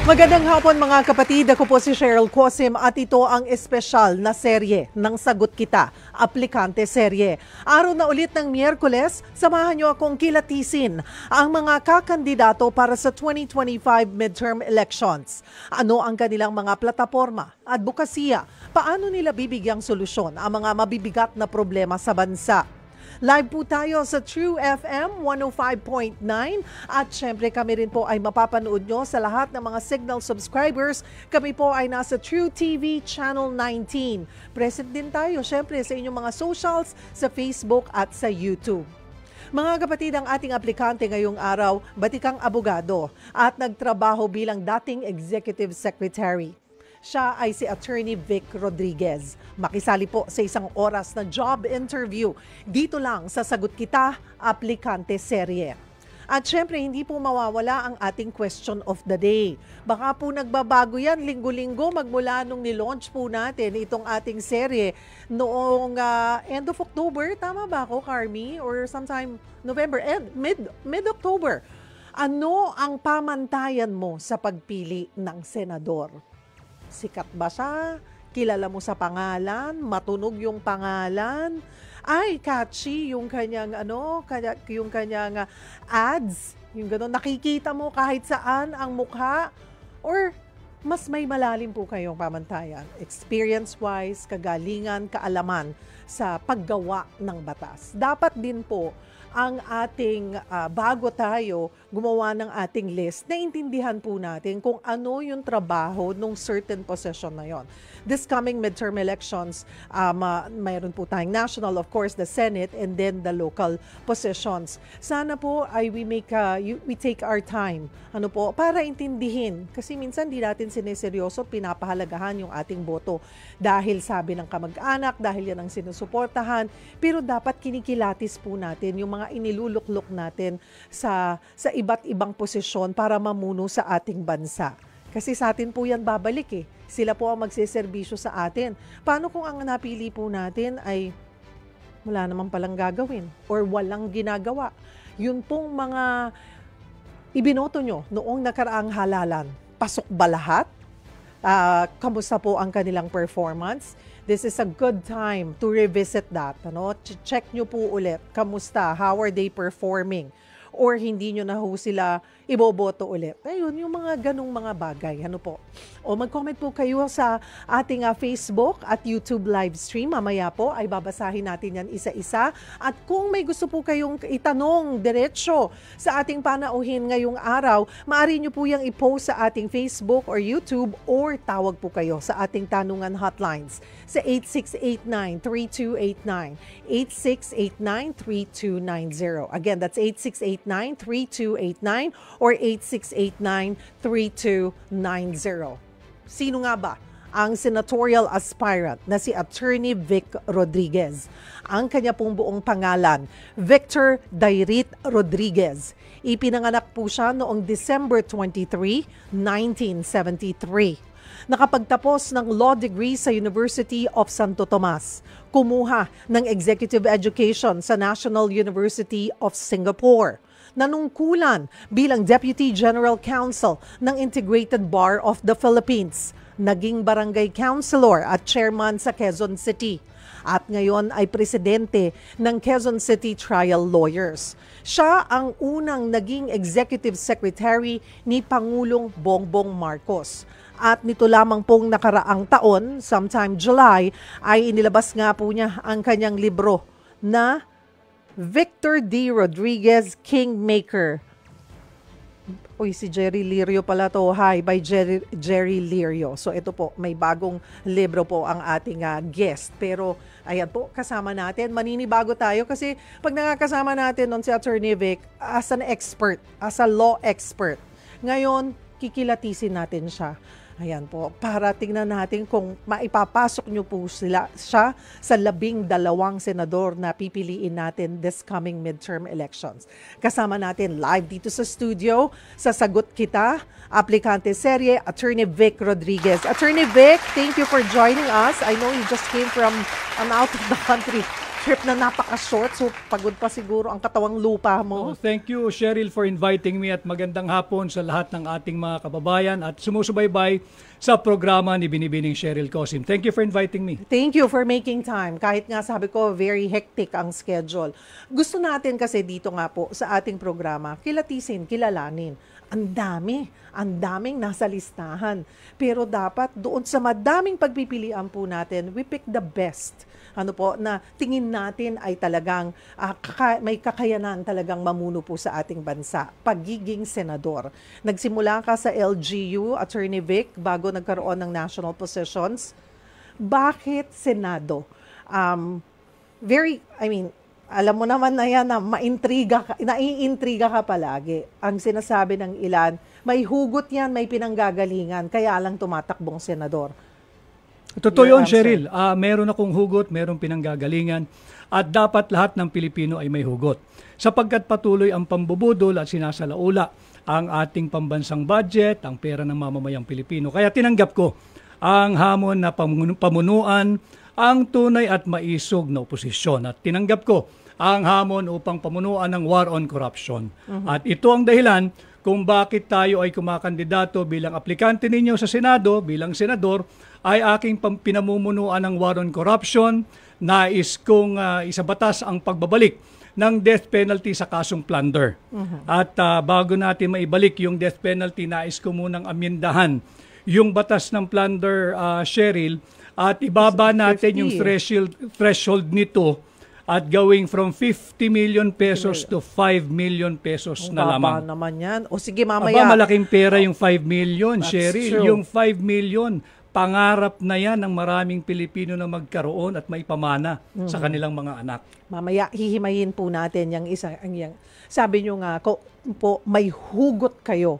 Magandang hapon mga kapatid, ako po si Cheryl Cosim at ito ang espesyal na serye ng Sagot Kita, Aplikante Serye. Araw na ulit ng Miyerkules, samahan niyo akong kilatisin ang mga kakandidato para sa 2025 midterm elections. Ano ang kanilang mga plataporma, advokasya, paano nila bibigyang solusyon ang mga mabibigat na problema sa bansa. Live po tayo sa True FM 105.9 at syempre kami rin po ay mapapanood nyo sa lahat ng mga Signal subscribers. Kami po ay nasa True TV Channel 19. Present din tayo syempre sa inyong mga socials, sa Facebook at sa YouTube. Mga kapatid, ang ating aplikante ngayong araw, batikang abogado at nagtrabaho bilang dating Executive Secretary. Siya ay si Attorney Vic Rodriguez. Makisali po sa isang oras na job interview dito lang sa Sagot Kita, Aplikante Serye. At syempre, hindi po mawawala ang ating question of the day. Baka po nagbabago yan linggo-linggo magmula nung nilaunch po natin itong ating serye noong end of October. Tama ba ako, Carmi? Or sometime November, mid-October. Ano ang pamantayan mo sa pagpili ng senador? Sikat ba siya? Kilala mo sa pangalan? Matunog yung pangalan? Ay, catchy yung kanyang yung kanyang ads, yung gano'n, nakikita mo kahit saan ang mukha, or mas may malalim po kayong pamantayan, experience-wise, kagalingan, kaalaman sa paggawa ng batas. Dapat din po ang ating bago tayo gumawa ng ating list, naintindihan po natin kung ano yung trabaho ng certain position na yon. This coming midterm elections, mayroon po tayong national, of course, the Senate, and then the local positions. Sana po ay we take our time, para intindihin. Kasi minsan di natin sineseryoso, pinapahalagahan yung ating boto. Dahil sabi ng kamag-anak, dahil yan ang sinusuportahan, pero dapat kinikilatis po natin yung mga iniluluklok natin sa iba't ibang posisyon para mamuno sa ating bansa. Kasi sa atin po yan babalik eh. Sila po ang magseserbisyo sa atin. Paano kung ang napili po natin ay wala naman palang gagawin or walang ginagawa? Yun pong mga ibinoto nyo noong nakaraang halalan. Pasok ba lahat? Kamusta po ang kanilang performance? This is a good time to revisit that. Check nyo po ulit. Kamusta? How are they performing? Or hindi nyo na ho sila iboboto ulit. Ayun, yung mga ganong mga bagay. O mag-comment po kayo sa ating Facebook at YouTube live stream. Mamaya po ay babasahin natin yan isa-isa. At kung may gusto po kayong itanong diretsyo sa ating panauhin ngayong araw, maaari nyo po yung i-post sa ating Facebook or YouTube or tawag po kayo sa ating tanungan hotlines sa 8689-3289, 8689-3290. Again, that's 8689-3289 or 8689-3290. Sino nga ba ang senatorial aspirant na si Attorney Vic Rodriguez? Ang kanya pong buong pangalan, Victor Dairit Rodriguez. Ipinanganak po siya noong December 23, 1973. Nakapagtapos ng law degree sa University of Santo Tomas. Kumuha ng executive education sa National University of Singapore. Nanungkulan bilang Deputy General Counsel ng Integrated Bar of the Philippines. Naging barangay councilor at chairman sa Quezon City. At ngayon ay presidente ng Quezon City Trial Lawyers. Siya ang unang naging executive secretary ni Pangulong Bongbong Marcos. At nito lamang pong nakaraang taon, sometime July, ay inilabas nga po niya ang kanyang libro na Victor D. Rodriguez, Kingmaker. Uy, si Jerry Lirio pala to. Hi, by Jerry Lirio. So ito po, may bagong libro po ang ating guest. Pero ayan po, kasama natin. Maninibago tayo kasi pag nakakasama natin nun si Attorney Vic as an expert, as a law expert. Ngayon, kikilatisin natin siya. Ayan po, para tingnan natin kung maipapasok nyo po siya sa 12 senador na pipiliin natin this coming midterm elections. Kasama natin live dito sa studio, sa Sagot Kita, Aplikante Serye, Attorney Vic Rodriguez. Attorney Vic, thank you for joining us. I know you just came from out of the country. trip na napaka-short, so pagod pa siguro ang katawang lupa mo. Thank you, Cheryl, for inviting me at magandang hapon sa lahat ng ating mga kababayan at sumusubaybay sa programa ni Binibining Cheryl Cosim. Thank you for inviting me. Thank you for making time. Kahit nga sabi ko, very hectic ang schedule. Gusto natin kasi dito nga po sa ating programa, kilatisin, kilalanin. Ang daming nasa listahan. Pero dapat doon sa madaming pagpipilian po natin, we pick the best. Ano po, na tingin natin ay talagang may kakayanan talagang mamuno po sa ating bansa. Pagiging senador. Nagsimula ka sa LGU, Attorney Vic, bago nagkaroon ng national positions. Bakit Senado? Alam mo naman na yan na naiintriga ka palagi. Ang sinasabi ng ilan, may hugot yan, may pinanggagalingan, kaya lang tumatakbong senador. Totoo yun, Cheryl. Meron akong hugot, meron pinanggagalingan, at dapat lahat ng Pilipino ay may hugot. Sapagkat patuloy ang pambubudol at sinasalaula ang ating pambansang budget, ang pera ng mamamayang Pilipino. Kaya tinanggap ko ang hamon na pamunuan ang tunay at maisog na oposisyon. At tinanggap ko ang hamon upang pamunuan ng war on corruption. At ito ang dahilan kung bakit tayo ay kumakandidato bilang aplikante ninyo sa Senado, bilang senador, ay aking pinamumunuan ng war on corruption. Nais kong isabatas ang pagbabalik ng death penalty sa kasong plunder. At bago natin maibalik yung death penalty, nais ko munang amyendahan yung batas ng plunder, Cheryl, at ibaba natin yung threshold nito at going from 50 million pesos to 5 million pesos na lamang. Naman yan. O sige, mamaya. Malaking pera yung 5 million, Cheryl. Yung 5 million, pangarap na yan ng maraming Pilipino na magkaroon at maipamana sa kanilang mga anak. Mamaya, hihimayin po natin yung isa. Sabi nyo nga po, may hugot kayo.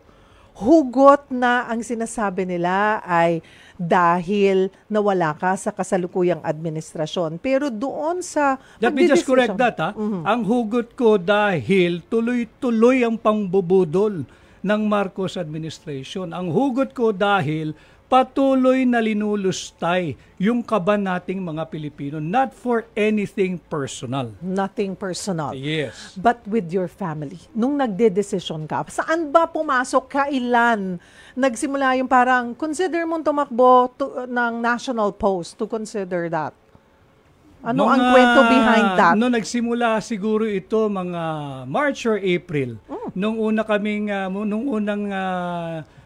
Hugot na ang sinasabi nila ay dahil nawala ka sa kasalukuyang administrasyon. Pero doon sa... Let me just correct that. Ang hugot ko dahil tuloy-tuloy ang pangbubudol ng Marcos administration. Ang hugot ko dahil patuloy na linulustay yung kaban nating mga Pilipino, not for anything personal. Nothing personal. Yes. But with your family. Nung nagde-desisyon ka, saan ba pumasok, kailan? Nagsimula yung parang, consider mong tumakbo ng national post to consider that. Ano ang kwento behind that? Nung nagsimula siguro ito mga March or April, nung unang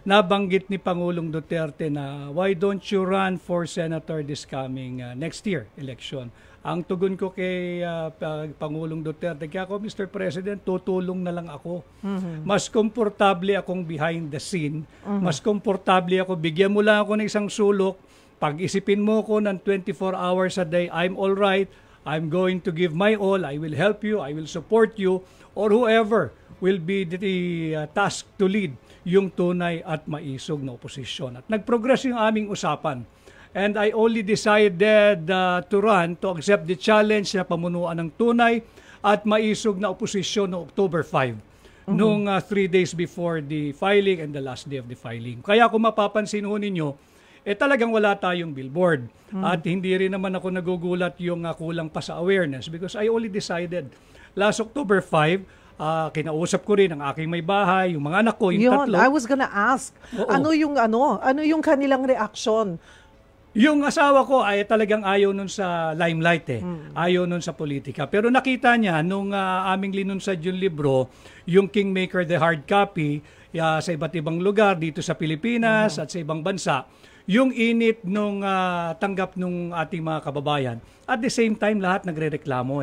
nabanggit ni Pangulong Duterte na why don't you run for senator this coming next year election. Ang tugon ko kay Pangulong Duterte, kaya ako, Mr. President, tutulong na lang ako. Mas komportable akong behind the scene. Mas komportable ako, bigyan mo lang ako ng isang sulok. Pag-isipin mo ko ng 24 hours a day, I'm all right. I'm going to give my all. I will help you. I will support you. Or whoever will be the task to lead yung tunay at maisog na oposisyon. At nag-progress yung aming usapan. And I only decided to run, to accept the challenge na pamunuan ng tunay at maisog na oposisyon no October 5, nung 3 days before the filing and the last day of the filing. Kaya kung mapapansin ho ninyo, talagang wala tayong billboard. At hindi rin naman ako nagugulat yung kulang pa sa awareness because I only decided last October 5, kinausap ko rin ang aking may bahay, yung mga anak ko, yung tatlo. I was gonna ask, ano yung kanilang reaksyon? Yung asawa ko ay talagang ayaw nun sa limelight ayaw nun sa politika. Pero nakita niya nung aming linunsad yung libro, yung Kingmaker the hard copy, sa iba't ibang lugar dito sa Pilipinas at sa ibang bansa, yung init nung tanggap nung ating mga kababayan. At the same time, lahat nagrereklamo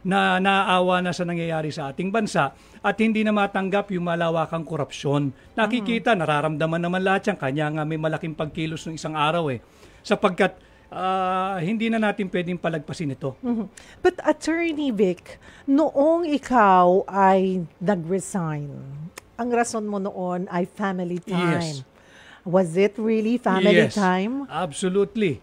na naaawa na sa nangyayari sa ating bansa at hindi na matanggap yung malawakang korupsyon. Nakikita, nararamdaman naman lahat yan. Kanya nga may malaking pagkilos ng isang araw sapagkat hindi na natin pwedeng palagpasin ito. But Attorney Vic, noong ikaw ay nag-resign, ang rason mo noon ay family time. Yes. Was it really family time? Absolutely.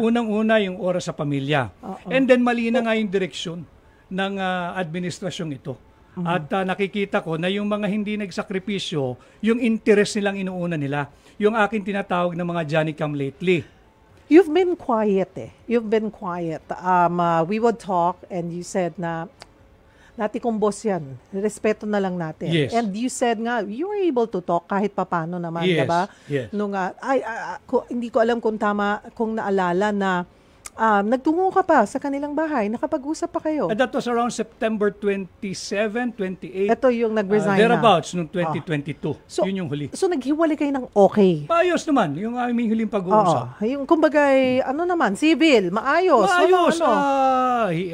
Unang-una yung oras sa pamilya. And then mali na nga yung direksyon ng administrasyong ito. At nakikita ko na yung mga hindi nagsakripisyo, yung interest nilang inuuna nila, yung aking tinatawag na mga Johnny come lately. You've been quiet eh. You've been quiet. We would talk and you said na, dati kong boss yan, respeto na lang natin. Yes. And you said nga, you were able to talk kahit papano naman, Yes, diba? yes. Nung, hindi ko alam kung tama, kung naalala na nagtungo ka pa sa kanilang bahay, nakapag-usap pa kayo. And that was around September 27, 28. Ito yung nag-resign na. Thereabouts, noong 2022. So, yun yung huli. So naghiwalay kayo ng okay. Maayos naman, yung aming huling pag-uusap. Yung kumbaga, civil, maayos. Maayos. Ano?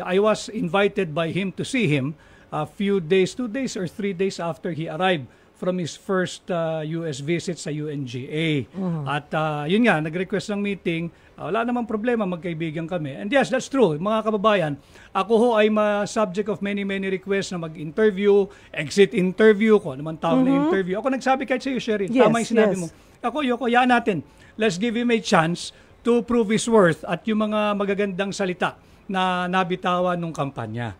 I was invited by him to see him a few days, 2 days or 3 days after he arrived from his first US visit sa UNGA. At yun nga, nag-request ng meeting. Wala namang problema, magkaibigan kami. And yes, that's true. Mga kababayan, ako ho ay subject of many requests na mag-interview, exit interview, kung ano man tawag na interview. Ako nagsabi kahit sa iyo, Sherry, Yes, tama yung sinabi yes. mo. Ako, yaan natin. Let's give him a chance to prove his worth at yung mga magagandang salita na nabitawan nung kampanya.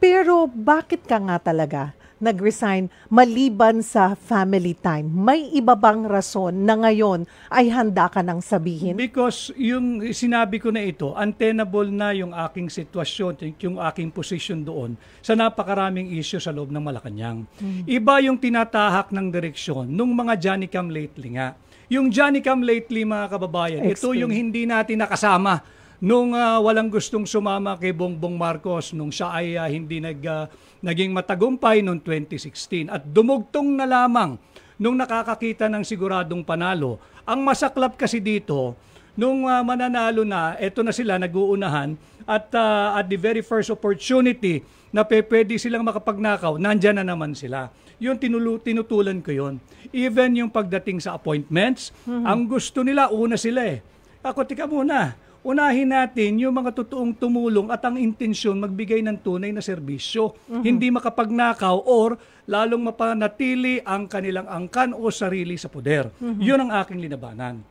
Pero bakit ka nga talaga nag-resign maliban sa family time? May iba bang rason na ngayon ay handa ka nang sabihin? Because yung sinabi ko na ito, untenable na yung aking sitwasyon, yung aking position doon sa napakaraming issue sa loob ng Malacanang. Iba yung tinatahak ng direksyon nung mga Johnny Come Lately nga. Yung Johnny Come Lately, mga kababayan, ito yung hindi natin nakasama nung walang gustong sumama kay Bongbong Marcos nung siya ay hindi naging matagumpay noong 2016 at dumugtong na lamang nung nakakakita ng siguradong panalo. Ang masaklap kasi dito, nung mananalo na, eto na sila nag-uunahan at the very first opportunity na pwede silang makapagnakaw, nandyan na naman sila. Yun, tinutulan ko yun. Even yung pagdating sa appointments, ang gusto nila, una sila eh. Ako, tika muna. Unahin natin yung mga totoong tumulong at ang intensyon magbigay ng tunay na serbisyo. Hindi makapagnakaw or lalong mapanatili ang kanilang angkan o sarili sa poder. Yun ang aking linabanan.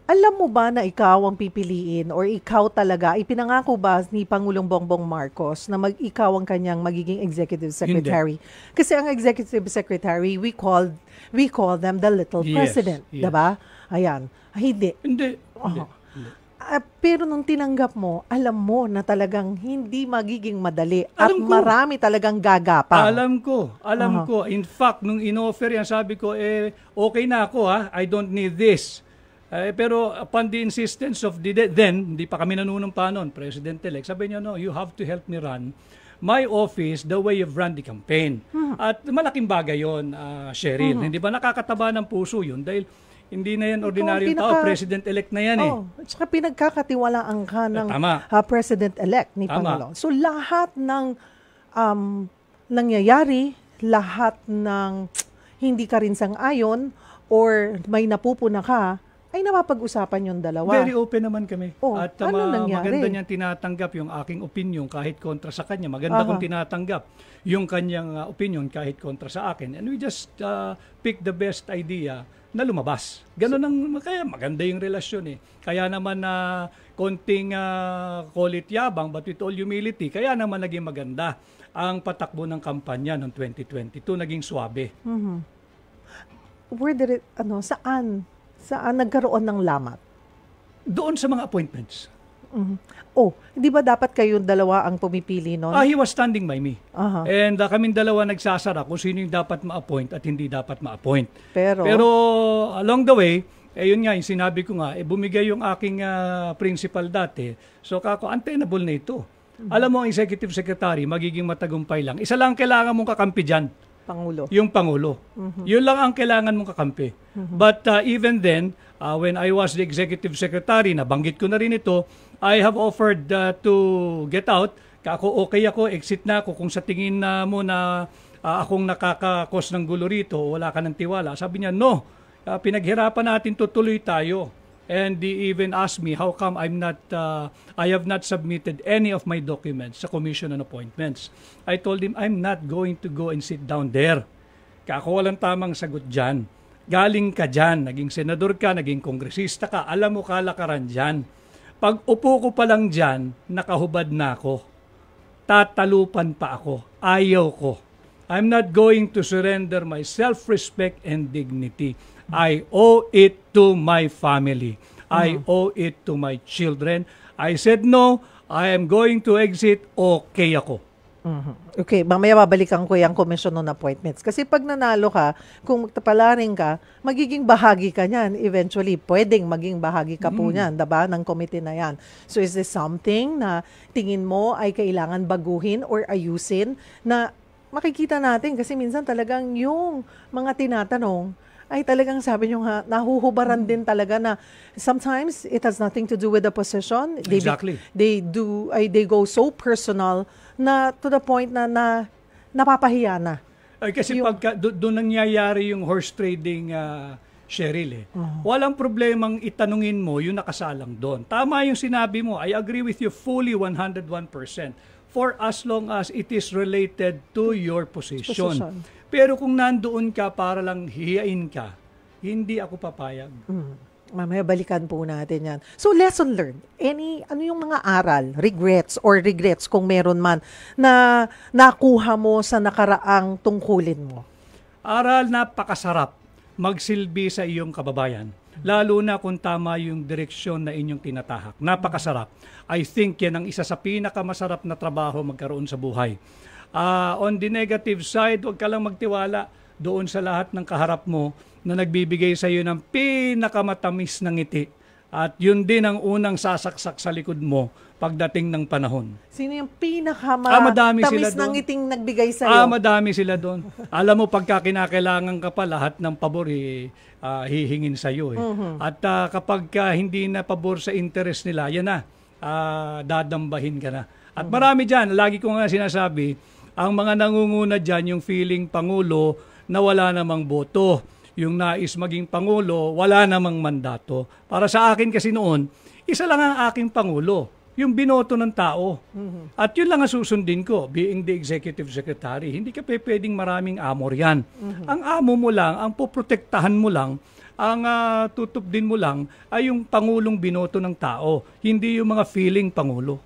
Alam mo ba na ikaw ang pipiliin or ikaw talaga, ipinangako ba ni Pangulong Bongbong Marcos na ikaw ang kanyang magiging executive secretary? Hindi. Kasi ang executive secretary, we call them the little president. Yes. Diba? Ayan. Hindi. Hindi. Pero nung tinanggap mo, alam mo na talagang hindi magiging madali at Alam ko. marami talagang gagapang. Alam ko. In fact, nung in-offer yan, sabi ko, okay na ako I don't need this. Pero upon the insistence of hindi pa kami nanunumpa noon, President-elect, sabi niya, no, you have to help me run my office the way you've run the campaign. At malaking bagay yun, Cheryl. Hindi ba nakakataba ng puso yun? Dahil hindi na yan ordinaryong tao, President-elect na yan At saka pinagkakatiwalaan ka ng President-elect ni Tama. Pangulong. So lahat ng nangyayari, lahat ng hindi ka rin sang-ayon or may napupuna ka, ay napapag-usapan yung dalawa. Very open naman kami. At ano nangyari? maganda niyang tinatanggap yung aking opinion kahit kontra sa kanya. Maganda kong tinatanggap yung kanyang opinion kahit kontra sa akin. And we just pick the best idea na lumabas. Ganun kaya maganda yung relasyon Kaya naman na konting kulit yabang but with all humility, kaya naman naging maganda ang patakbo ng kampanya noong 2022, naging swabe. Where did it, saan nagkaroon ng lamat? Doon sa mga appointments. Hindi ba dapat kayong dalawa ang pumipili noon? He was standing by me. And kaming dalawa nagsasara kung sino yung dapat ma-appoint at hindi dapat ma-appoint. Pero along the way, yun nga, yung sinabi ko nga, bumigay yung aking principal dati. So kako, untenable na ito. Alam mo, ang executive secretary, magiging matagumpay lang. Isa lang kailangan mong kakampi dyan. Pangulo. Yung Pangulo. Yun lang ang kailangan mong kakampi. But even then, when I was the executive secretary, nabanggit ko na rin ito, I have offered to get out. Ako, okay ako, exit na ako. Kung sa tingin mo na akong nakakakos ng gulo rito, wala ka ng tiwala. Sabi niya, no, pinaghirapan natin, tutuloy tayo. And he even asked me how come I have not submitted any of my documents sa Commission on Appointments. I told him I'm not going to go and sit down there. Kako walang tamang sagot dyan. Galing ka dyan, naging senador ka, naging kongresista ka, alam mo kalakaran dyan. Pag upo ko pa lang dyan, nakahubad na ako. Tatalupan pa ako. Ayaw ko. I'm not going to surrender my self-respect and dignity. I owe it to my family. I owe it to my children. I said no, I am going to exit, okay ako. Okay, mamaya babalikan ko yung commission on appointments. Kasi pag nanalo ka, kung magtapalarin ka, magiging bahagi ka niyan. Eventually, pwedeng maging bahagi ka po niyan, diba, ng committee na yan. So is this something na tingin mo ay kailangan baguhin or ayusin na makikita natin? Kasi minsan talagang yung mga tinatanong ay talagang sabi nyo nga, nahuhubaran din talaga na sometimes it has nothing to do with the position. Exactly. They go so personal na to the point na napapahiya na. Ay, kasi pagka doon nangyayari yung horse trading, Cheryl, walang problemang itanungin mo yung nakasalang doon. Tama yung sinabi mo. I agree with you fully 101%. For as long as it is related to your position. Pero kung nandoon ka para lang hiyain ka, hindi ako papayag. Mamaya balikan po natin yan. So, lesson learned. Ano yung mga aral, regrets kung meron man, na nakuha mo sa nakaraang tungkulin mo? Aral, napakasarap magsilbi sa iyong kababayan. Lalo na kung tama yung direksyon na inyong tinatahak. Napakasarap. I think yan ang isa sa pinakamasarap na trabaho magkaroon sa buhay. On the negative side, huwag ka lang magtiwala doon sa lahat ng kaharap mo na nagbibigay sa iyo ng pinakamatamis na ngiti. At yun din ang unang sasaksak sa likod mo pagdating ng panahon. Sino yung pinakamatamis na ngiting nagbigay sa iyo? Madami sila doon. Alam mo, pagka kinakailangan ka pa, lahat ng pabor hihingin sa iyo. At kapag hindi na pabor sa interest nila, yan na, dadambahin ka na. At marami dyan, lagi ko nga sinasabi, ang mga nangunguna dyan, yung feeling Pangulo na wala namang boto. Yung nais maging Pangulo, wala namang mandato. Para sa akin kasi noon, isa lang ang aking Pangulo, yung binoto ng tao. At yun lang ang susundin ko, being the executive secretary. Hindi ka pwedeng maraming amo riyan. Ang amo mo lang, ang poprotektahan mo lang, ang tutupdin mo lang ay yung Pangulong binoto ng tao, hindi yung mga feeling Pangulo.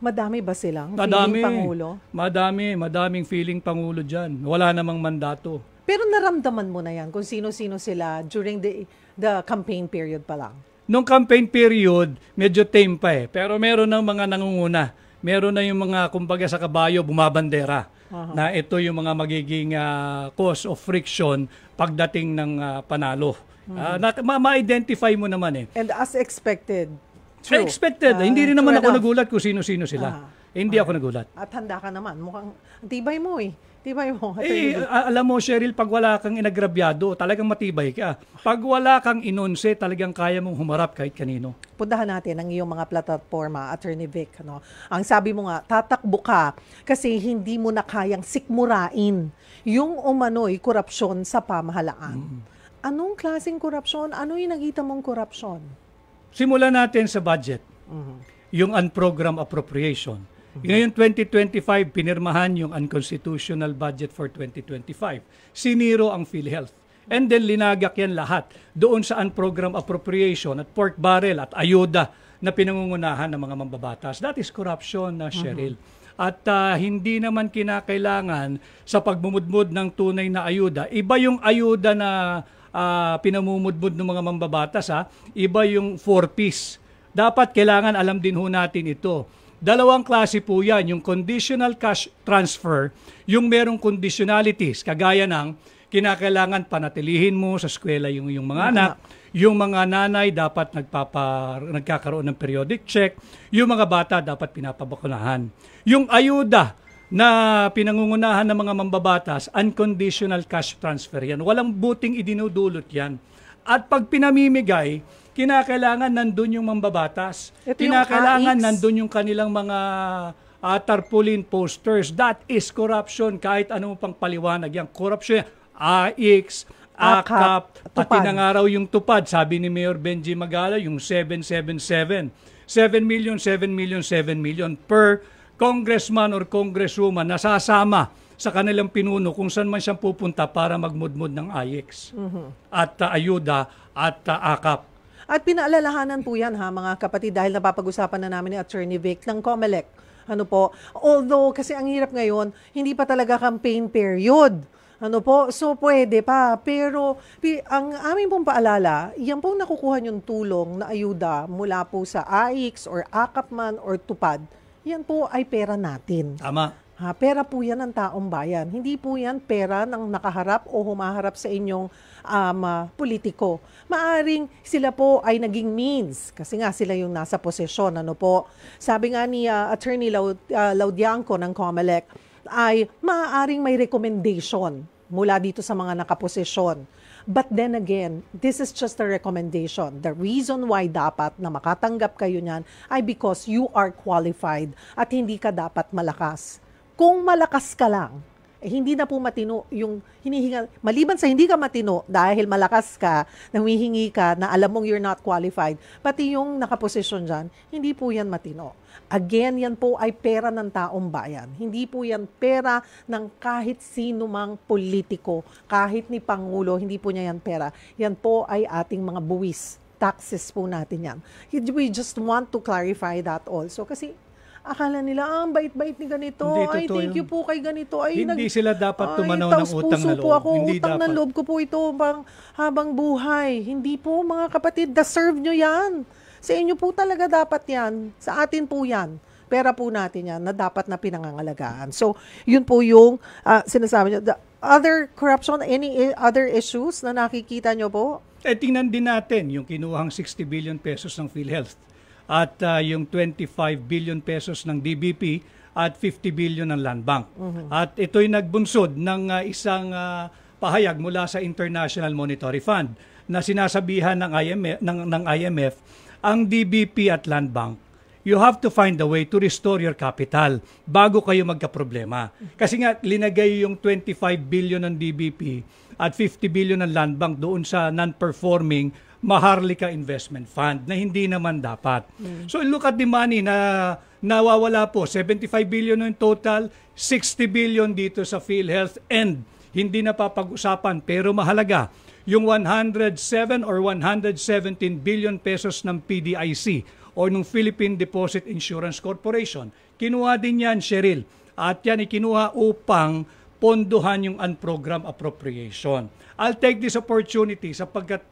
Madami ba silang feeling Pangulo? Madaming feeling Pangulo dyan. Wala namang mandato. Pero naramdaman mo na yan kung sino-sino sila during the campaign period pa lang? Nung campaign period, medyo tame pa eh. Pero meron ng mga nangunguna. Meron na yung mga, kumbaga sa kabayo, bumabandera. Na ito yung mga magiging cause of friction pagdating ng panalo. Ma-identify mo naman eh. And as expected. True. Expected. Hindi rin naman ako nagulat kung sino-sino sila. Hindi ako nagulat. At handa ka naman. Mukhang tibay mo eh. Tibay mo. Alam mo, Cheryl, pag wala kang inagrabyado, talagang matibay ka. Pag wala kang inonse, talagang kaya mong humarap kahit kanino. Puntahan natin ang iyong mga plataforma, Attorney Vic. No? Ang sabi mo nga, tatakbo ka kasi hindi mo na kayang sikmurain yung umano'y korupsyon sa pamahalaan. Anong klaseng korupsyon? Ano yung nakita mong korupsyon? Simulan natin sa budget. Yung unprogrammed appropriation. Ngayon 2025, pinirmahan yung unconstitutional budget for 2025. Siniro ang PhilHealth. And then linagak yan lahat doon sa unprogrammed appropriation at pork barrel at ayuda na pinangungunahan ng mga mambabatas. That is corruption, Cheryl. At hindi naman kinakailangan sa pagmumudmud ng tunay na ayuda. Iba yung ayuda na pinamumudmud ng mga mambabatas. Iba yung 4Ps. Dapat kailangan alam din ho natin ito. Dalawang klase po yan, yung conditional cash transfer, yung merong conditionalities, kagaya ng kinakailangan panatilihin mo sa eskwela yung mga anak, yung mga nanay dapat nagkakaroon ng periodic check, yung mga bata dapat pinapabakunahan. Yung ayuda na pinangungunahan ng mga mambabatas, unconditional cash transfer yan. Walang buting idinudulot yan. At pag pinamimigay, kinakailangan nandun yung mambabatas. Kinakailangan nandun yung kanilang mga tarpaulin posters. That is corruption. Kahit ano pang paliwanag yan. Corruption yan. AIX, AKAP, pati na nga raw yung tupad. Sabi ni Mayor Benji Magala, yung 777. 7 million, 7 million, 7 million per congressman or congresswoman nasasama sa kanilang pinuno kung saan man siyang pupunta para magmudmud ng AIX at ayuda at AKAP. At pinaalalahanan po yan mga kapatid dahil napapag-usapan na namin ni Attorney Vic ng COMELEC. Although kasi ang hirap ngayon, hindi pa talaga campaign period. Ano po? So, pwede pa. Pero, ang aming pong paalala, yan pong nakukuha yung tulong na ayuda mula po sa AIX or AKAPman or TUPAD, yan po ay pera natin. Tama. Pera po yan ng taong bayan. Hindi po yan pera ng nakaharap o humaharap sa inyong politiko. Maaring sila po ay naging means kasi nga sila yung nasa posisyon. Ano po? Sabi nga ni Attorney Laudianco ng COMELEC ay maaaring may recommendation mula dito sa mga nakaposisyon. But then again, this is just a recommendation. The reason why dapat na makatanggap kayo niyan ay because you are qualified at hindi ka dapat malakas. Kung malakas ka lang, hindi na po matino yung hinihinga. Maliban sa hindi ka matino dahil malakas ka, humihingi ka na alam mong you're not qualified, pati yung nakaposisyon dyan, hindi po yan matino. Again, yan po ay pera ng taong bayan. Hindi po yan pera ng kahit sino mang politiko, kahit ni Pangulo, hindi po niya yan pera. Yan po ay ating mga buwis. Taxes po natin yan. We just want to clarify that also. Kasi akala nila, ang bait-bait ni ganito. Ay, thank you po kay ganito. Ay, hindi sila dapat tumanaw ng utang na loob. Po ako. Hindi utang na loob ko po ito habang buhay. Hindi po, mga kapatid, deserve nyo yan. Sa inyo po talaga dapat yan. Sa atin po yan. Pera po natin yan na dapat na pinangangalagaan. So, yun po yung sinasabi nyo. The other corruption, any other issues na nakikita nyo po? Tingnan din natin yung kinuhang 60 billion pesos ng PhilHealth at yung 25 billion pesos ng DBP at 50 billion ng Land Bank. At ito'y nagbunsod ng isang pahayag mula sa International Monetary Fund na sinasabihan ng IMF, ang DBP at Land Bank, you have to find a way to restore your capital bago kayo magkaproblema. Kasi nga, linagay yung 25 billion ng DBP at 50 billion ng Land Bank doon sa non-performing Maharlika Investment Fund na hindi naman dapat. So look at the money na nawawala po. 75 billion in total, 60 billion dito sa PhilHealth and hindi na papag-usapan pero mahalaga yung 107 or 117 billion pesos ng PDIC o ng Philippine Deposit Insurance Corporation. Kinuha din yan, Cheryl. At yan ikinuha upang pondohan yung unprogrammed appropriation. I'll take this opportunity sapagkat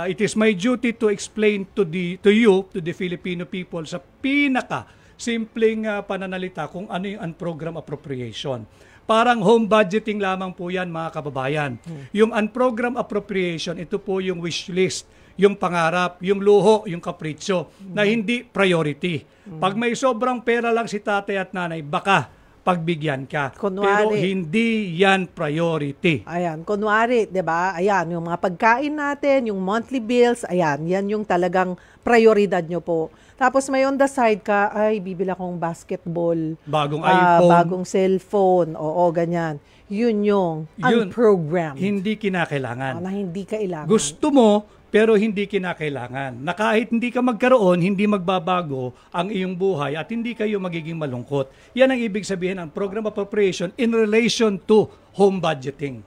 it is my duty to explain to you, the Filipino people, sa pinaka-simpleng pananalita kung ano yung unprogrammed appropriation. Parang home budgeting lamang po yan, mga kababayan. Yung unprogrammed appropriation, ito po yung wish list, yung pangarap, yung luho, yung kapritsyo, na hindi priority. Pag may sobrang pera lang si tatay at nanay, baka pagbigyan ka. Pero hindi yan priority. Ayan, kunwari, 'di ba? Ayan, yung mga pagkain natin, yung monthly bills, ayan, yan yung talagang prioridad nyo po. Tapos may on the side ka, ay, bibila kong basketball. Bagong iPhone. Bagong cellphone. Oo, ganyan. Yun yung unprogrammed. Hindi kinakailangan. Na hindi kailangan. Gusto mo, pero hindi kinakailangan. Na kahit hindi ka magkaroon, hindi magbabago ang iyong buhay at hindi kayo magiging malungkot. Yan ang ibig sabihin ng program appropriation in relation to home budgeting.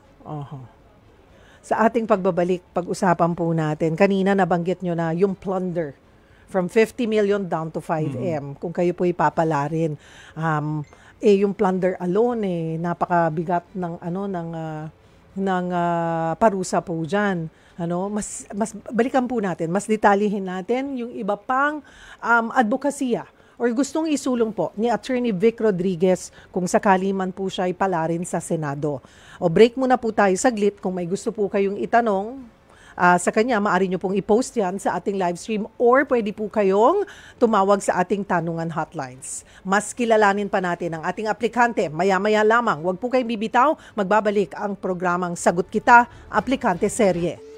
Sa ating pagbabalik, pag-usapan po natin, kanina nabanggit nyo na yung plunder from 50 million down to 5M. Kung kayo po ipapalarin, yung plunder alone, napakabigat ng parusa po dyan. Mas balikan po natin, mas detalyihin natin yung iba pang advokasya or gustong isulong po ni Attorney Vic Rodriguez kung sakali man po siya ipalarin sa Senado. O break muna po tayo saglit. Kung may gusto po kayong itanong sa kanya, maaari nyo pong i-post yan sa ating live stream or pwede po kayong tumawag sa ating tanungan hotlines. Mas kilalanin pa natin ang ating aplikante. Maya-maya lamang, huwag po kayong bibitaw, magbabalik ang programang Sagot Kita, Aplikante Serye.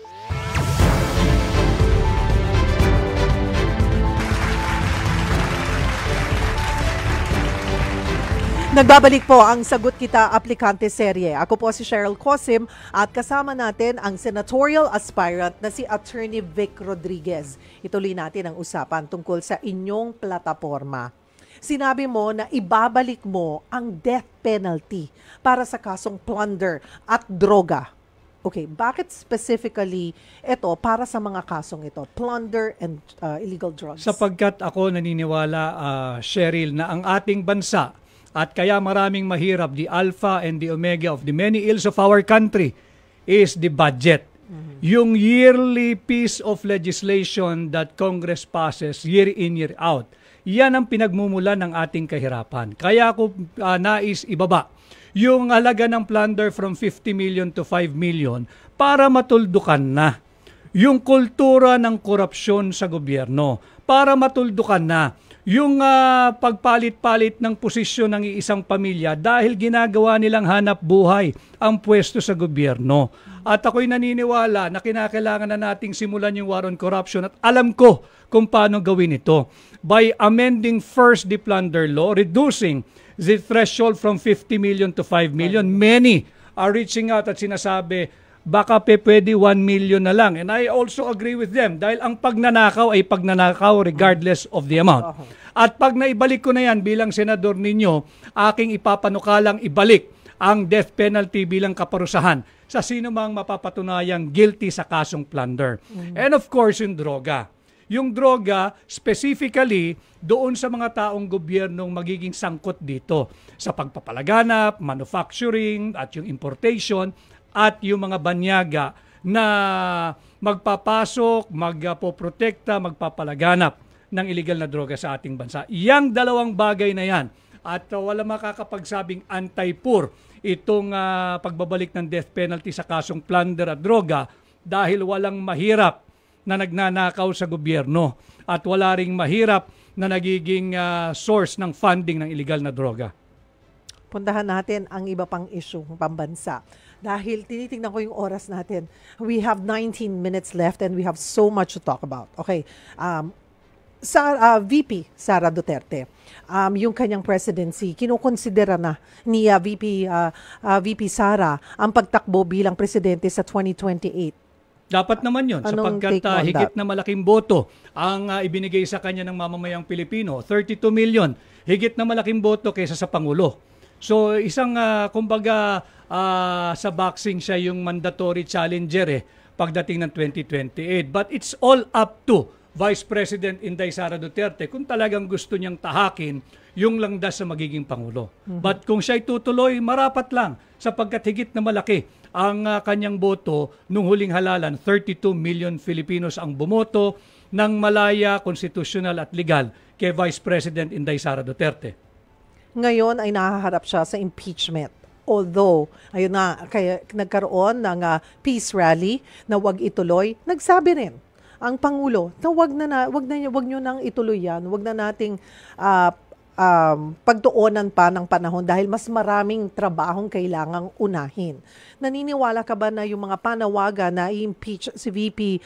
Nagbabalik po ang Sagot Kita Aplikante Serye. Ako po si Cheryl Cosim at kasama natin ang senatorial aspirant na si Attorney Vic Rodriguez. Ituloy natin ang usapan tungkol sa inyong plataforma. Sinabi mo na ibabalik mo ang death penalty para sa kasong plunder at droga. Okay, bakit specifically ito para sa mga kasong ito, plunder and illegal drugs? Sapagkat ako naniniwala, Cheryl, na ang ating bansa at kaya maraming mahirap, the alpha and the omega of the many ills of our country is the budget. Yung yearly piece of legislation that Congress passes year in, year out. Yan ang pinagmumulan ng ating kahirapan. Kaya ako nais ibaba yung halaga ng plunder from 50 million to 5 million para matuldukan na yung kultura ng korupsyon sa gobyerno, para matuldukan na yung pagpalit-palit ng posisyon ng iisang pamilya dahil ginagawa nilang hanap buhay ang pwesto sa gobyerno. At ako'y naniniwala na kinakailangan na nating simulan yung war on corruption at alam ko kung paano gawin ito. By amending first the plunder law, reducing the threshold from 50 million to 5 million, many are reaching out at sinasabi, baka pwede 1 million na lang. And I also agree with them dahil ang pagnanakaw ay pagnanakaw regardless of the amount. At pag naibalik ko na yan bilang senador ninyo, aking ipapanukalang ibalik ang death penalty bilang kaparusahan sa sino mang mapapatunayang guilty sa kasong plunder. And of course, yung droga. Yung droga, specifically, doon sa mga taong gobyernong magiging sangkot dito sa pagpapalaganap, manufacturing, at yung importation, at yung mga banyaga na magpapasok, magpoprotekta, magpapalaganap ng illegal na droga sa ating bansa. Yang dalawang bagay na yan. At wala makakapagsabing anti-poor itong pagbabalik ng death penalty sa kasong plunder at droga dahil walang mahirap na nagnanakaw sa gobyerno at wala ring mahirap na nagiging source ng funding ng illegal na droga. Puntahan natin ang iba pang issue pambansa. Dahil tinitingnan ko yung oras natin. We have 19 minutes left and we have so much to talk about. Okay. VP Sara Duterte, yung kanyang presidency, kinukonsidera na ni VP Sara ang pagtakbo bilang presidente sa 2028. Dapat naman yun, sapagkat higit na malaking boto ang ibinigay sa kanya ng mamamayang Pilipino, 32 million, higit na malaking boto kaysa sa Pangulo. So isang, kumbaga, sa boxing siya yung mandatory challenger pagdating ng 2028. But it's all up to Vice President Inday Sara Duterte kung talagang gusto niyang tahakin yung landas sa magiging Pangulo. But kung siya'y tutuloy, marapat lang sapagkat higit na malaki ang kanyang boto nung huling halalan. 32 million Filipinos ang bumoto ng malaya, konstitusyonal at legal kay Vice President Inday Sara Duterte. Ngayon ay nahaharap siya sa impeachment. Although, ayun na, kaya nagkaroon ng peace rally na wag ituloy, nagsabi rin ang Pangulo na wag nyo nang ituloy yan, wag na nating pagtuunan pa ng panahon dahil mas maraming trabahong kailangang unahin. Naniniwala ka ba na yung mga panawagan na i-impeach si VP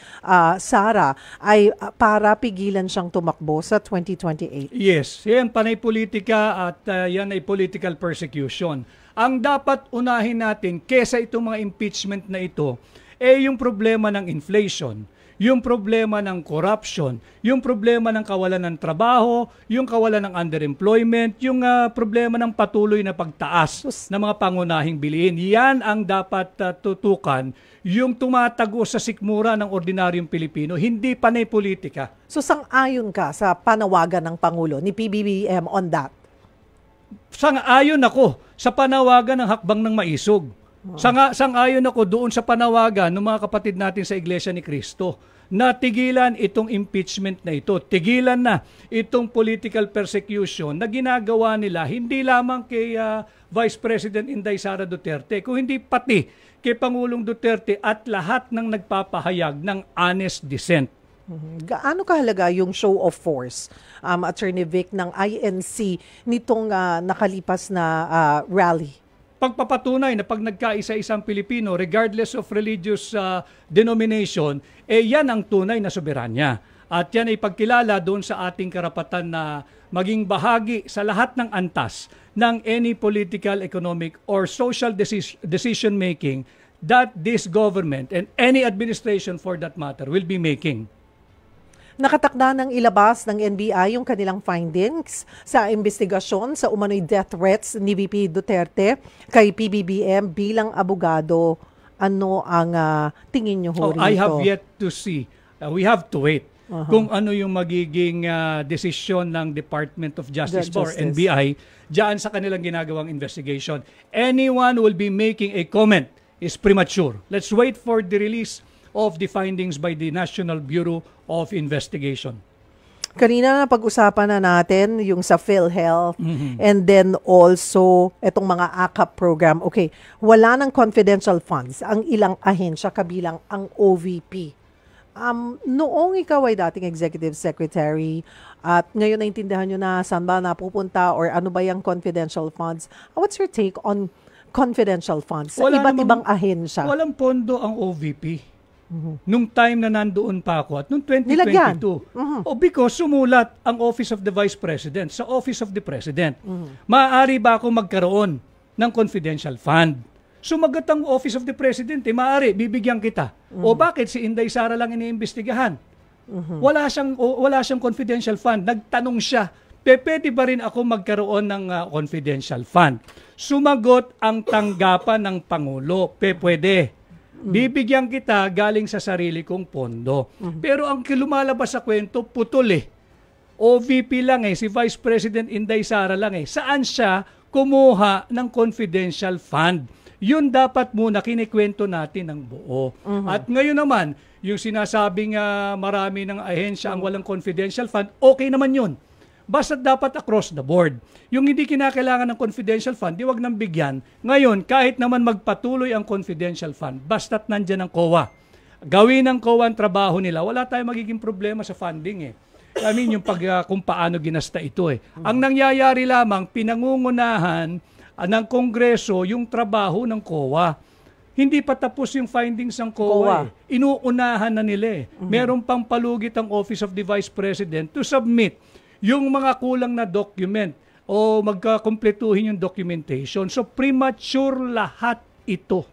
Sara ay para pigilan siyang tumakbo sa 2028? Yes, yan panay politika at yan ay political persecution. Ang dapat unahin natin kesa itong mga impeachment na ito yung problema ng inflation, yung problema ng corruption, yung problema ng kawalan ng trabaho, yung kawalan ng underemployment, yung problema ng patuloy na pagtaas ng mga pangunahing bilihin. Yan ang dapat tutukan, yung tumatago sa sikmura ng ordinaryong Pilipino, hindi panay politika. So sang-ayon ka sa panawagan ng Pangulo ni PBBM on that? Sang-ayon ako sa panawagan ng hakbang ng maisog. Sang-ayon ako doon sa panawagan ng mga kapatid natin sa Iglesia ni Cristo na tigilan itong impeachment na ito. Tigilan na itong political persecution na ginagawa nila hindi lamang kay Vice President Inday Sara Duterte, kung hindi pati kay Pangulong Duterte at lahat ng nagpapahayag ng honest dissent. Gaano kahalaga yung show of force, Attorney Vic, ng INC nitong nakalipas na rally? Pagpapatunay na pag nagkaisa-isang Pilipino, regardless of religious denomination, yan ang tunay na soberanya. At yan ay pagkilala doon sa ating karapatan na maging bahagi sa lahat ng antas ng any political, economic, or social decision-making that this government and any administration for that matter will be making. Nakatakda ng ilabas ng NBI yung kanilang findings sa investigasyon sa umano'y death threats ni VP Duterte kay PBBM bilang abogado. Ano ang tingin nyo ho rito? I have yet to see. We have to wait. kung ano yung magiging desisyon ng Department of Justice or NBI diyan sa kanilang ginagawang investigation. Anyone who will be making a comment is premature. Let's wait for the release of the findings by the National Bureau of Investigation. Kanina na pag-usapan na natin yung sa PhilHealth and then also itong mga AKAP program. Okay, wala ng confidential funds ang ilang ahensya kabilang ang OVP. Noong ikaw ay dating executive secretary at ngayon naintindihan nyo na saan ba napupunta or ano ba yung confidential funds, what's your take on confidential funds sa iba't ibang ahensya? Walang pondo ang OVP. Nung time na nandoon pa ako at nung 2022. Because sumulat ang Office of the Vice President sa Office of the President. Maaari ba ako magkaroon ng confidential fund? Sumagot ang Office of the President, maaari, bibigyan kita. O bakit si Inday Sara lang iniimbestigahan? Wala siyang confidential fund. Nagtanong siya, pwede ba rin ako magkaroon ng confidential fund? Sumagot ang tanggapan ng Pangulo, pwede. Bibigyan kita galing sa sarili kong pondo. Pero ang lumalabas sa kwento, putol OVP lang si Vice President Inday Sara lang Saan siya kumuha ng confidential fund? Yun dapat muna kinikwento natin ng buo. At ngayon naman, yung sinasabing marami ng ahensya ang walang confidential fund, okay naman yun. Basta dapat across the board. Yung hindi kinakailangan ng confidential fund, di wag nang bigyan. Ngayon, kahit naman magpatuloy ang confidential fund, basta't nandyan ang COA. Gawin ng COA ang trabaho nila, wala tayong magiging problema sa funding I mean, yung kung paano ginasta ito Ang nangyayari lamang, pinangungunahan ng Kongreso yung trabaho ng COA. Hindi pa tapos yung findings ng COA. Inuunahan na nila Meron pang palugit ang Office of the Vice President to submit yung mga kulang na document o magkakumpletuhin yung documentation. So, premature lahat ito.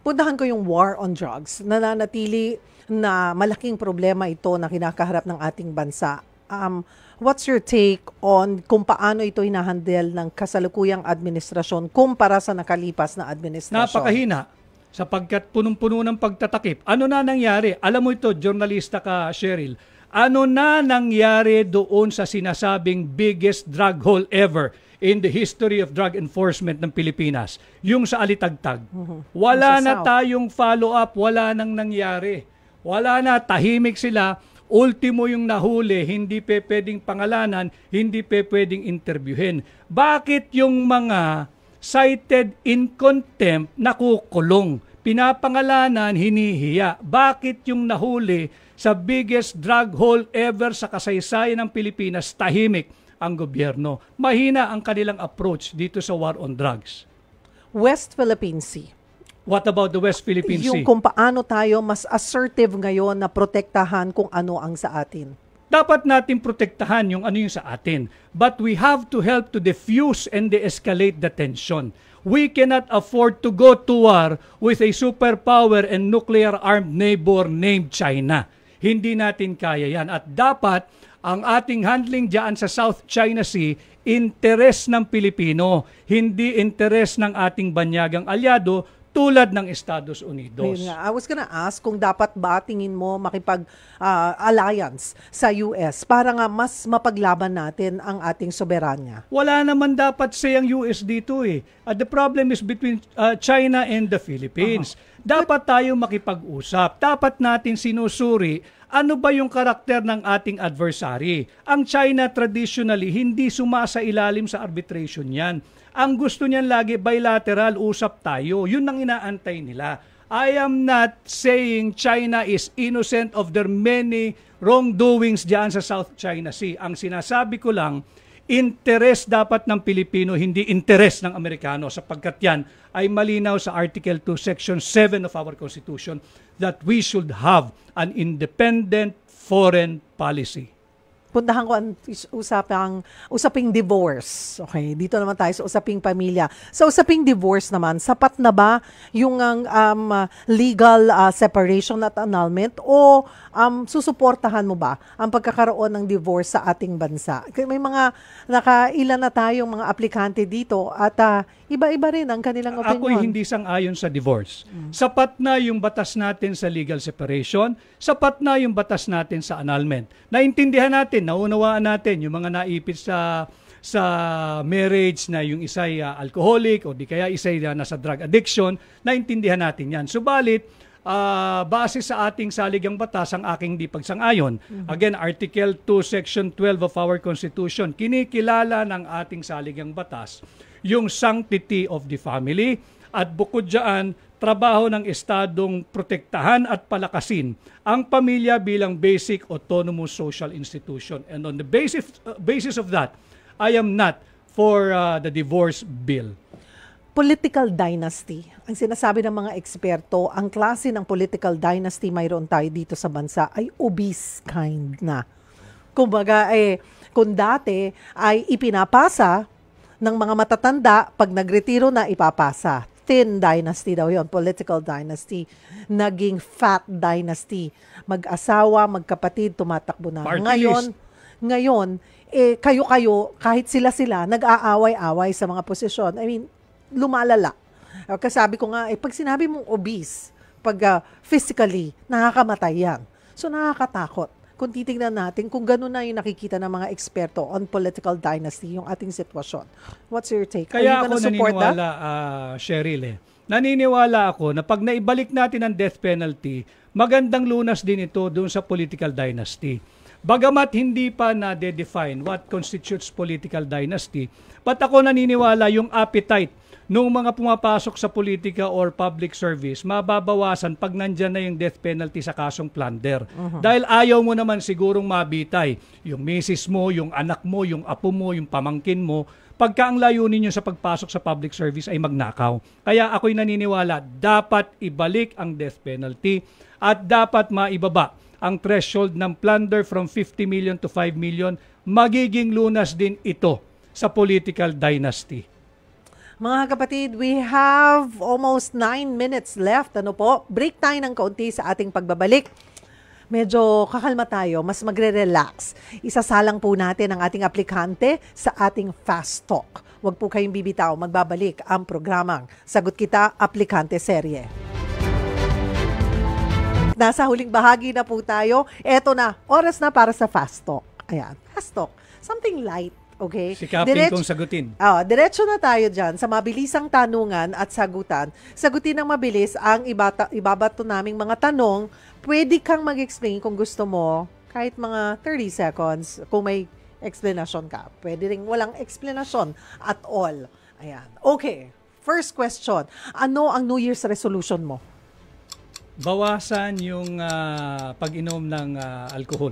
Puntahan ko yung war on drugs. Nananatili na malaking problema ito na kinakaharap ng ating bansa. What's your take on kung paano ito hinahandle ng kasalukuyang administrasyon kumpara sa nakalipas na administrasyon? Napakahina. Sapagkat punong-puno ng pagtatakip. Ano na nangyari? Alam mo ito, journalista ka, Cheryl. Ano na nangyari doon sa sinasabing biggest drug haul ever in the history of drug enforcement ng Pilipinas? Yung sa Alitagtag. Wala na tayong follow-up, wala nang nangyari. Wala na, tahimik sila. Ultimo yung nahuli, hindi pwedeng pangalanan, hindi pwedeng interviewin. Bakit yung mga cited in contempt nakukulong? Pinapangalanan, hinihiya. Bakit yung nahuli sa biggest drug haul ever sa kasaysayan ng Pilipinas, tahimik ang gobyerno? Mahina ang kanilang approach dito sa war on drugs. West Philippine Sea. What about the West Philippine Sea? Yung kung paano tayo mas assertive ngayon na protektahan kung ano ang sa atin. Dapat natin protektahan yung ano yung sa atin. But we have to help to diffuse and de-escalate the tension. We cannot afford to go to war with a superpower and nuclear-armed neighbor named China. Hindi natin kaya yan. At dapat ang ating handling dyan sa South China Sea, interes ng Pilipino, hindi interes ng ating banyagang alyado tulad ng Estados Unidos. I was gonna ask kung dapat ba tingin mo makipag-alliance sa US para nga mas mapaglaban natin ang ating soberanya. Wala naman dapat say ang US dito The problem is between China and the Philippines. Dapat tayo makipag-usap. Dapat natin sinusuri ano ba yung karakter ng ating adversary. Ang China traditionally hindi sumasailalim sa arbitration yan. Ang gusto niyan lagi bilateral, usap tayo. Yun ang inaantay nila. I am not saying China is innocent of their many wrongdoings diyan sa South China Sea. Ang sinasabi ko lang, interes dapat ng Pilipino, hindi interes ng Amerikano, sapagkat yan ay malinaw sa Article 2, Section 7 of our Constitution that we should have an independent foreign policy. puntahan ko ang usaping divorce. Okay, dito naman tayo sa usaping pamilya. Sa usaping divorce naman, sapat na ba yung legal separation at annulment o susuportahan mo ba ang pagkakaroon ng divorce sa ating bansa? May mga nakailan na tayong mga aplikante dito at iba-iba rin ang kanilang opinion. Ako'y hindi sang-ayon sa divorce. Sapat na yung batas natin sa legal separation, sapat na yung batas natin sa annulment. Naintindihan natin, naunawaan natin yung mga naipit sa marriage na yung isa'y alcoholic o di kaya isa'y nasa drug addiction, naintindihan natin yan. Subalit, base sa ating saligang batas ang aking di pagsang-ayon. Again, Article 2, Section 12 of our Constitution, kinikilala ng ating saligang batas yung sanctity of the family at bukod dyan, trabaho ng Estadong protektahan at palakasin ang pamilya bilang basic autonomous social institution. And on the basis of that, I am not for the divorce bill. Political dynasty. Ang sinasabi ng mga eksperto, ang klase ng political dynasty mayroon tayo dito sa bansa ay obese kind na. Kumbaga, kung dati ay ipinapasa ng mga matatanda, pag nagretiro na ipapasa. Thin dynasty daw yon, political dynasty. Naging fat dynasty. Mag-asawa, magkapatid, tumatakbo na. Ngayon, kayo-kayo, kahit sila-sila, nag-aaway-away sa mga posisyon. I mean, lumalala. Kasabi ko nga, pag sinabi mong obese, pag physically, nakakamatay yan. So, nakakatakot. Kung titignan natin, kung gano'n na yung nakikita ng mga eksperto on political dynasty, yung ating sitwasyon. What's your take? Kaya ako naniniwala, Cheryl, naniniwala ako na pag naibalik natin ang death penalty, magandang lunas din ito doon sa political dynasty. Bagamat hindi pa na-define what constitutes political dynasty, but ako naniniwala yung appetite nung mga pumapasok sa politika or public service, mababawasan pag nandyan na yung death penalty sa kasong plunder. Dahil ayaw mo naman sigurong mabitay yung misis mo, yung anak mo, yung apo mo, yung pamangkin mo, pagka ang layunin nyo sa pagpasok sa public service ay magnakaw. Kaya ako'y naniniwala, dapat ibalik ang death penalty at dapat maibaba ang threshold ng plunder from 50 million to 5 million. Magiging lunas din ito sa political dynasty. Mga kapatid, we have almost 9 minutes left. Ano po? Break tayo ng kaunti sa ating pagbabalik. Medyo kakalma tayo, mas magre-relax. Isasalang po natin ang ating aplikante sa ating Fast Talk. Huwag po kayong bibitaw, magbabalik ang programang Sagot Kita, Aplikante Serye. Nasa huling bahagi na po tayo. Eto na, oras na para sa Fast Talk. Ayan, Fast Talk. Something light. Okay? Sikapin kong sagutin. Diretso na tayo dyan sa mabilisang tanungan at sagutan. Sagutin ng mabilis ang ibabato naming mga tanong. Pwede kang mag-explain kung gusto mo, kahit mga 30 seconds, kung may explanation ka. Pwede rin walang explanation at all. Ayan. Okay. First question. Ano ang New Year's resolution mo? Bawasan yung pag-inom ng alcohol.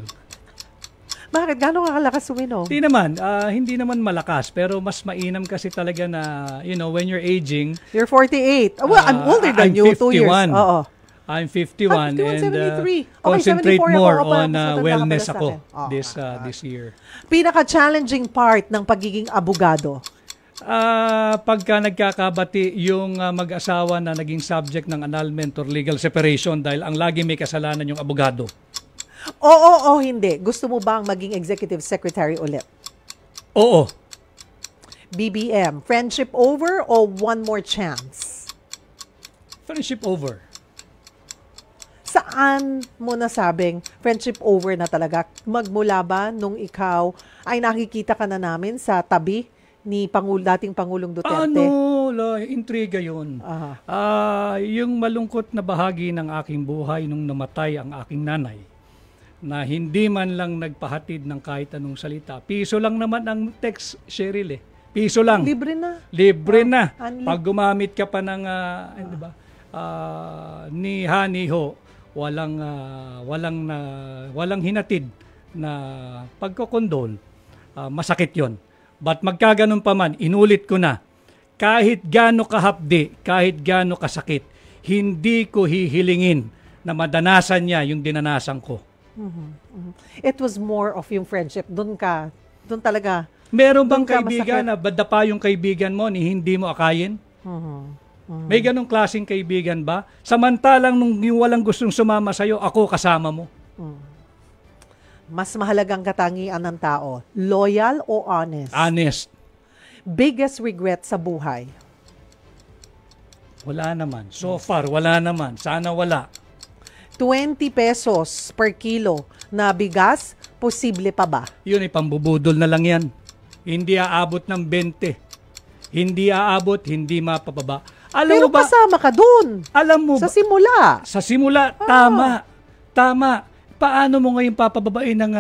Bakit? Gano'ng kakalakas uminom? Hindi naman malakas, pero mas mainam kasi talaga na, when you're aging. You're 48. Well, I'm older than you, 2 years. Oo. I'm 51 and 73. concentrate 74 more ako, on wellness sa ako akin. this year. Pinaka-challenging part ng pagiging abogado? Pagka nagkakabati yung mag-asawa na naging subject ng annulment or legal separation dahil ang lagi may kasalanan yung abogado. Oo, hindi. Gusto mo bang maging executive secretary ulit? Oo. BBM, friendship over o one more chance? Friendship over. Saan mo nasabing friendship over na talaga? Magmula ba nung ikaw ay nakikita ka na namin sa tabi ni dating Pangulong Duterte? Intriga yun. Yung malungkot na bahagi ng aking buhay nung namatay ang aking nanay, na hindi man lang nagpahatid ng kahit anong salita. Piso lang naman ang text, Cheryl. Piso lang. Libre na. Libre na. Pag gumamit ka pa ng, di ba, ni Haniho, walang hinatid na pagkokondol. Masakit yon. But magkaganon pa man, inulit ko na, kahit gaano kahapdi, kahit gaano kasakit, hindi ko hihilingin na madanasan niya yung dinanasan ko. It was more of yung friendship. Doon talaga. Meron bang Doon ka kaibigan na badapa yung kaibigan mo ni hindi mo akayin? May ganong klaseng kaibigan ba? Samantalang nung yung walang gustong sumama sa'yo, ako kasama mo. Mas mahalagang katangian ng tao, loyal o honest? Honest. Biggest regret sa buhay? Wala naman. So far, wala naman. Sana wala. 20 pesos per kilo na bigas, posible pa ba? Yun ay pambubudol na lang yan. Hindi aabot ng 20. Hindi aabot, hindi mapababa. Alam Pero mo ba, kasama ka dun. alam mo Sa ba, simula. sa simula, tama. Paano mo ngayon papababain ng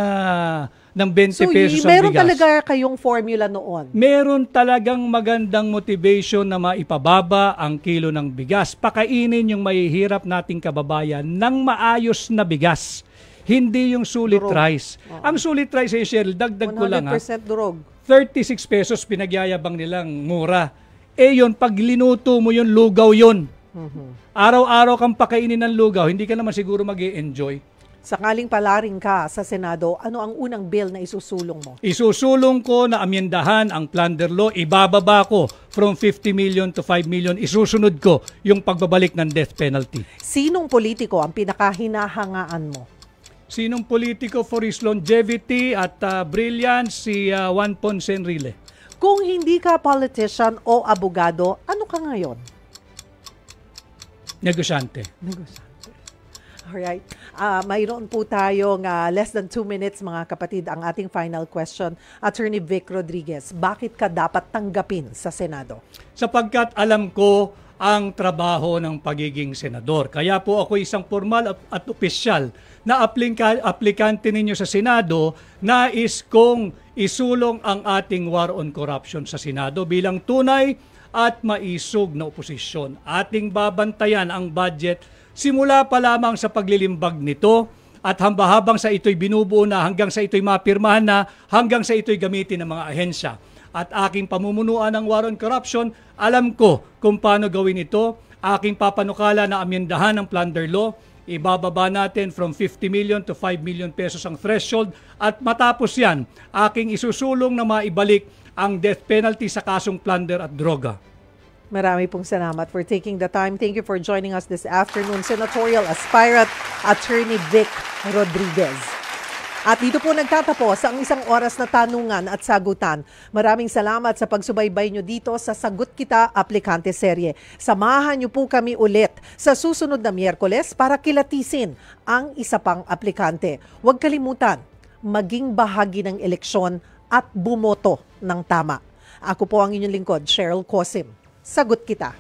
20 pesos ang meron bigas? talaga kayong formula noon. Meron talagang magandang motivation na maipababa ang kilo ng bigas. Pakainin yung mahihirap nating kababayan ng maayos na bigas. Hindi yung sulit Durog. rice. Ang sulit rice, Cheryl, dagdag ko lang 100% durog. 36 pesos pinagyayabang nilang mura. Yun, pag linuto mo yun, lugaw yun. Araw-araw kang pakainin ng lugaw, hindi ka naman siguro mag-i-enjoy. Sakaling palaring ka sa Senado, ano ang unang bill na isusulong mo? Isusulong ko na amyendahan ang plunder law, ibababa ko from 50 million to 5 million, isusunod ko yung pagbabalik ng death penalty. Sinong politiko ang pinakahinahangaan mo? Sinong politiko for his longevity at brilliance? Si Juan Ponce Enrile. Kung hindi ka politician o abogado, ano ka ngayon? Negosyante. Alright. Mayroon po tayong less than 2 minutes, mga kapatid. Ang ating final question, Attorney Vic Rodriguez, bakit ka dapat tanggapin sa Senado? Sapagkat alam ko ang trabaho ng pagiging senador. Kaya po ako isang formal at opisyal na aplikante ninyo sa Senado, nais kong isulong ang ating war on corruption sa Senado bilang tunay at maisog na oposisyon. Ating babantayan ang budget simula pa lamang sa paglilimbag nito at habang sa ito'y binubuo na, hanggang sa ito'y mapirmahan na, hanggang sa ito'y gamitin ng mga ahensya. At aking pamumunuan ng war on corruption, alam ko kung paano gawin ito. Aking papanukala na amyendahan ng plunder law, ibababa natin from 50 million to 5 million pesos ang threshold at matapos yan, aking isusulong na maibalik ang death penalty sa kasong plunder at droga. Marami pong salamat for taking the time. Thank you for joining us this afternoon, Senatorial Aspirant Attorney Vic Rodriguez. At dito po nagtatapos ang isang oras na tanungan at sagutan. Maraming salamat sa pagsubaybay nyo dito sa Sagot Kita Aplikante Serye. Samahan nyo po kami ulit sa susunod na Miyerkules para kilatisin ang isa pang aplikante. Huwag kalimutan, maging bahagi ng eleksyon at bumoto ng tama. Ako po ang inyong lingkod, Cheryl Cosim. Sagot Kita.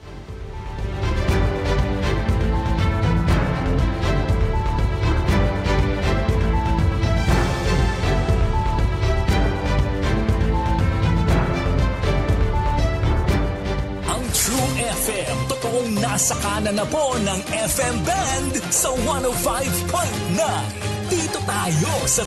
FM, totoong nasa kanan na po ng FM band sa 105.9. Dito tayo sa